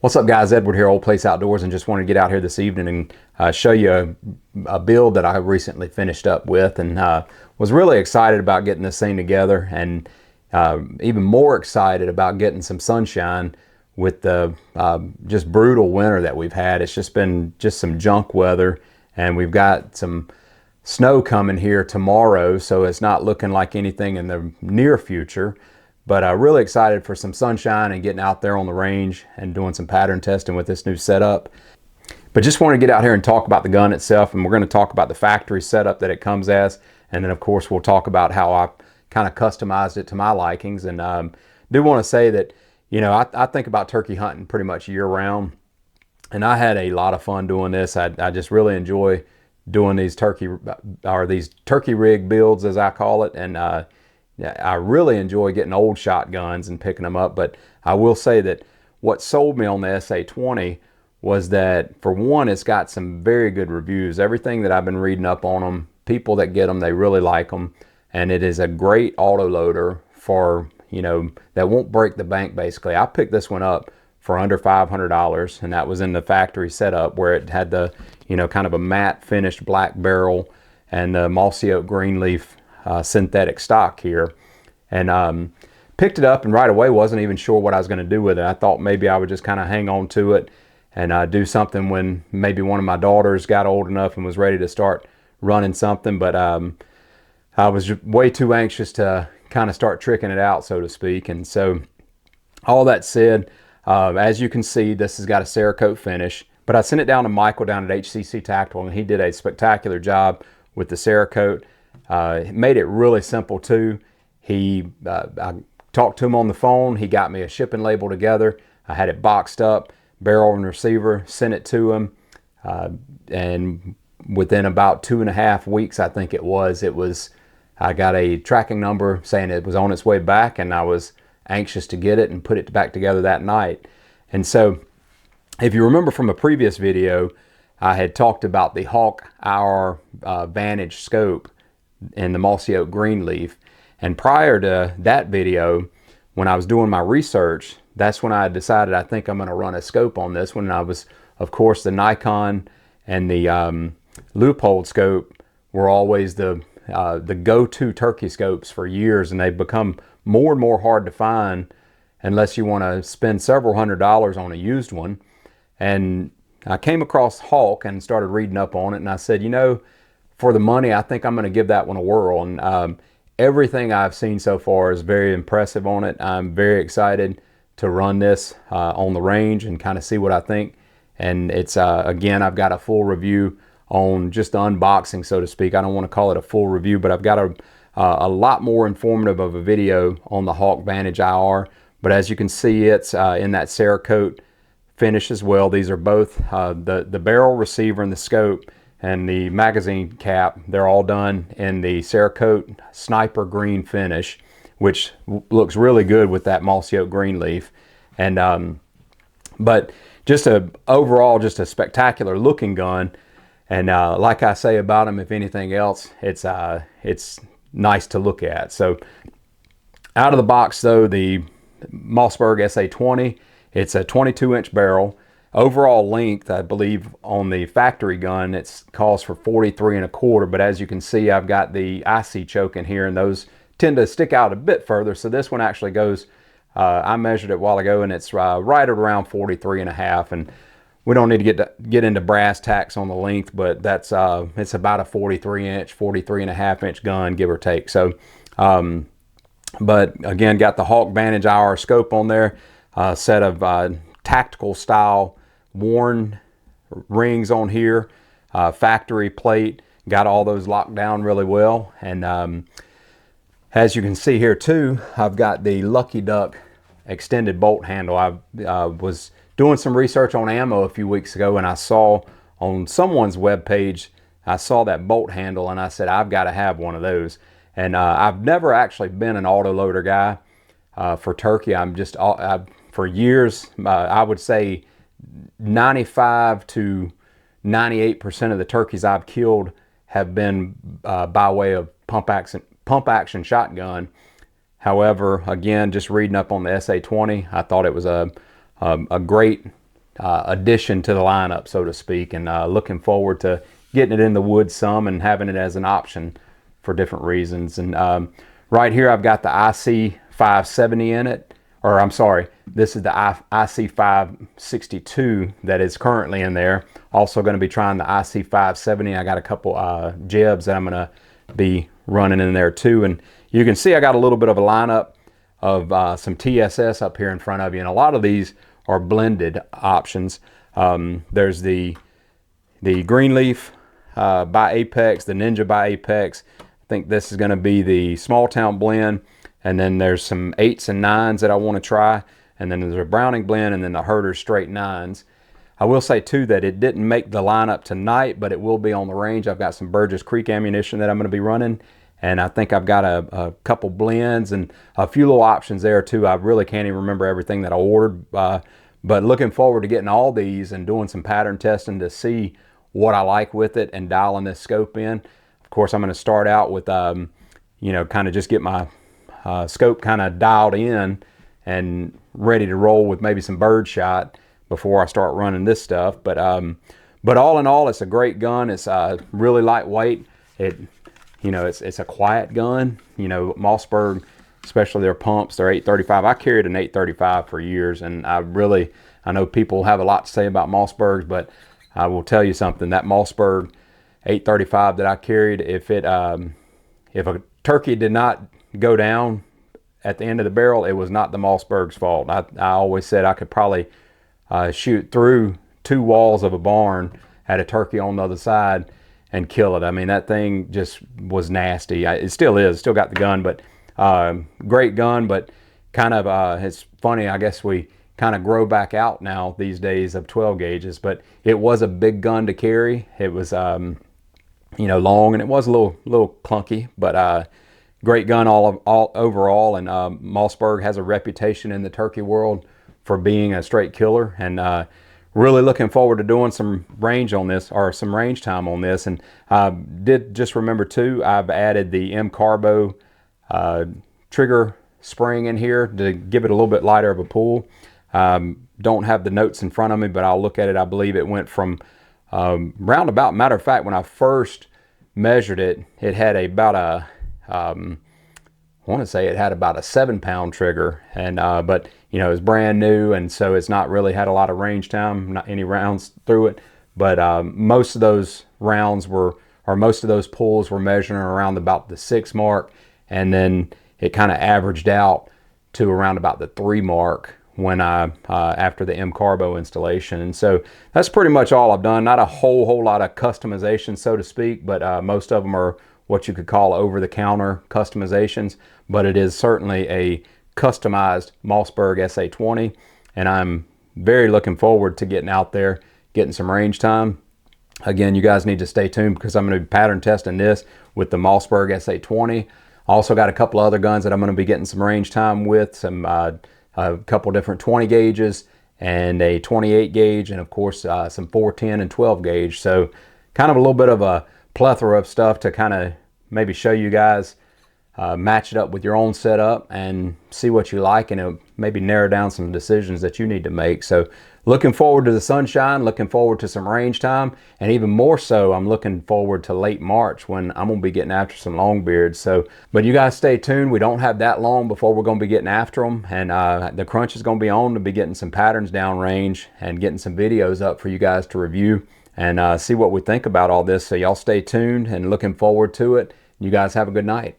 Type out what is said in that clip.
What's up, guys? Edward here, Old Place Outdoors, and just wanted to get out here this evening and show you a build that I recently finished up with, and was really excited about getting this thing together, and even more excited about getting some sunshine with the just brutal winter that we've had. It's just been some junk weather, and we've got some snow coming here tomorrow, so it's not looking like anything in the near future. But really excited for some sunshine and getting out there on the range and doing some pattern testing with this new setup. But just want to get out here and talk about the gun itself, and we're going to talk about the factory setup that it comes as, and then of course we'll talk about how I kind of customized it to my likings. And do want to say that, you know, I think about turkey hunting pretty much year round, and I had a lot of fun doing this. I just really enjoy doing these turkey rig builds, as I call it, and I really enjoy getting old shotguns and picking them up. But I will say that what sold me on the SA20 was that, for one, it's got some very good reviews. Everything that I've been reading up on them, people that get them, they really like them. And it is a great auto loader for, you know, that won't break the bank basically. I picked this one up for under $500, and that was in the factory setup where it had the, you know, kind of a matte finished black barrel and the Mossy Oak Greenleaf synthetic stock here. And picked it up, and right away wasn't even sure what I was going to do with it. I thought maybe I would just kind of hang on to it and do something when maybe one of my daughters got old enough and was ready to start running something. But I was way too anxious to kind of start tricking it out, so to speak. And so, all that said, as you can see, this has got a Cerakote finish, but I sent it down to Michael down at HCC Tactical, and he did a spectacular job with the Cerakote. Made it really simple too. I talked to him on the phone. He got me a shipping label together. I had it boxed up, barrel and receiver, sent it to him, and within about 2.5 weeks, I think it was, I got a tracking number saying it was on its way back, and I was anxious to get it and put it back together that night. And so, if you remember from a previous video, I had talked about the Hawke Vantage scope in the Mossy Oak Greenleaf. And prior to that video, when I was doing my research, that's when I decided I think I'm going to run a scope on this one. And I was, of course, the Nikon and the Leupold scope were always the go-to turkey scopes for years, and they've become more and more hard to find unless you want to spend several $100s on a used one. And I came across Hawke and started reading up on it, and I said, you know, for the money, I think I'm going to give that one a whirl. And everything I've seen so far is very impressive on it. I'm very excited to run this on the range and kind of see what I think. And it's again, I've got a full review on just the unboxing, so to speak. I don't want to call it a full review, but I've got a lot more informative of a video on the Hawke Vantage IR. But as you can see, it's in that Cerakote finish as well. These are both the barrel, receiver, and the scope, and the magazine cap. They're all done in the Cerakote Sniper Green finish, which looks really good with that Mossy Oak Greenleaf. And but just overall just a spectacular looking gun. And like I say about them, if anything else, it's nice to look at. So out of the box though, the Mossberg SA20, it's a 22-inch barrel. Overall length, I believe on the factory gun, it calls for 43 1/4, but as you can see, I've got the IC choke in here, and those tend to stick out a bit further. So this one actually goes, I measured it a while ago, and it's right at around 43 1/2. And we don't need to get into brass tacks on the length, but that's it's about a 43-inch, 43 1/2-inch gun, give or take. So, but again, got the Hawke Vantage IR scope on there, a set of tactical style worn rings on here, factory plate, got all those locked down really well. And as you can see here too, I've got the Lucky Duck extended bolt handle. I was doing some research on ammo a few weeks ago, and I saw on someone's web page, I saw that bolt handle, and I said, I've got to have one of those. And I've never actually been an autoloader guy for turkey. For years, I would say 95 to 98% of the turkeys I've killed have been by way of pump action shotgun. However, again, just reading up on the SA20, I thought it was a great addition to the lineup, so to speak, and looking forward to getting it in the woods some and having it as an option for different reasons. And right here I've got the IC570 in it, or I'm sorry, this is the IC562 that is currently in there. Also going to be trying the IC570. I got a couple jibs that I'm going to be running in there too. And you can see I got a little bit of a lineup of some TSS up here in front of you, and a lot of these are blended options. There's the Greenleaf by Apex, the Ninja by Apex. I think this is going to be the small town blend, and then there's some 8s and 9s that I want to try, and then there's a Browning blend, and then the Herder straight 9s. I will say too that it didn't make the lineup tonight, but it will be on the range. I've got some Burgess Creek ammunition that I'm going to be running, and I think I've got a couple blends and a few little options there too. I really can't even remember everything that I ordered, but looking forward to getting all these and doing some pattern testing to see what I like with it and dialing this scope in. Of course, I'm going to start out with, you know, kind of just get my scope kind of dialed in and ready to roll with maybe some bird shot before I start running this stuff. But all in all, it's a great gun. It's really lightweight. You know, it's a quiet gun. You know, Mossberg, especially their pumps, their 835. I carried an 835 for years, and I know people have a lot to say about Mossbergs, but I will tell you something. That Mossberg 835 that I carried, if a turkey did not go down at the end of the barrel, it was not the Mossberg's fault. I always said I could probably shoot through 2 walls of a barn, had a turkey on the other side, and kill it. I mean, that thing just was nasty. It still is. Still got the gun, but great gun. But kind of, it's funny. I guess we kind of grow back out now these days of 12 gauges. But it was a big gun to carry. It was, you know, long, and it was a little clunky, but great gun all overall. And Mossberg has a reputation in the turkey world for being a straight killer, and really looking forward to doing some range on this, or some range time on this. And did just remember too, I've added the MCarbo Trigger Spring in here to give it a little bit lighter of a pull. Don't have the notes in front of me, but I'll look at it. I believe it went from roundabout, matter of fact, when I first measured it, it had about a I want to say it had about a 7-pound trigger, and but you know, it's brand new, and so it's not really had a lot of range time, not any rounds through it. But most of those rounds were, or most of those pulls were measuring around about the 6 mark, and then it kind of averaged out to around about the 3 mark when I after the MCarbo installation. And so that's pretty much all I've done. Not a whole lot of customization, so to speak, but most of them are what you could call over-the-counter customizations, but it is certainly a customized Mossberg SA20, and I'm very looking forward to getting out there, getting some range time. Again, you guys need to stay tuned because I'm going to be pattern testing this with the Mossberg SA20. Also got a couple other guns that I'm going to be getting some range time with, some a couple different 20 gauges and a 28 gauge, and of course some 410 and 12 gauge. So kind of a little bit of a plethora of stuff to kind of maybe show you guys, match it up with your own setup and see what you like, and it'll maybe narrow down some decisions that you need to make. So looking forward to the sunshine, looking forward to some range time, and even more so, I'm looking forward to late March when I'm going to be getting after some longbeards. So, but you guys stay tuned. We don't have that long before we're going to be getting after them, and the crunch is going to be on to be getting some patterns down range and getting some videos up for you guys to review and see what we think about all this. So y'all stay tuned and looking forward to it. You guys have a good night.